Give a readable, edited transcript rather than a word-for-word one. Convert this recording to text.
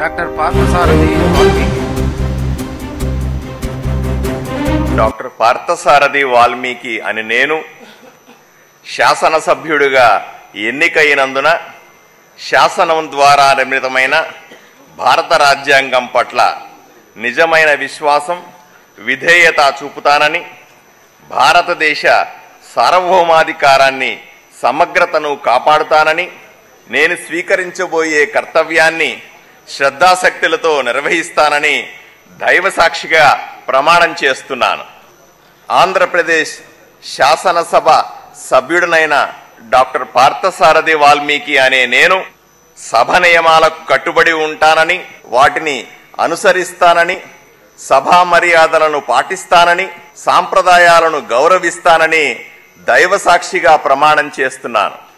Doctor Parthasarathi Valmiki. Doctor Parthasarathi Valmiki అని నేను శాసనసభ్యుడిగా ఎన్నికైనందున శాసనం ద్వారా నిర్మితమైన భారత రాజ్యాంగం పట్ల నిజమైన విశ్వాసం, విధేయత చూపుతానని, భారతదేశ సార్వభౌమాధికారాన్ని, సమగ్రతను కాపాడుతానని, నేను స్వీకరించబోయే కర్తవ్యాన్ని శ్రద్ధాశక్తులతో నిర్వహిస్తానని దైవసాక్షిగా ప్రమాణం చేస్తున్నాను. ఆంధ్రప్రదేశ్ శాసనసభ సభ్యుడినైన డాక్టర్ పార్థసారథి వాల్మీకి అనే నేను సభ నియమాలకు కట్టుబడి ఉంటానని, వాటిని అనుసరిస్తానని, సభా మర్యాదలను పాటిస్తానని, సాంప్రదాయాలను గౌరవిస్తానని దైవసాక్షిగా ప్రమాణం చేస్తున్నాను.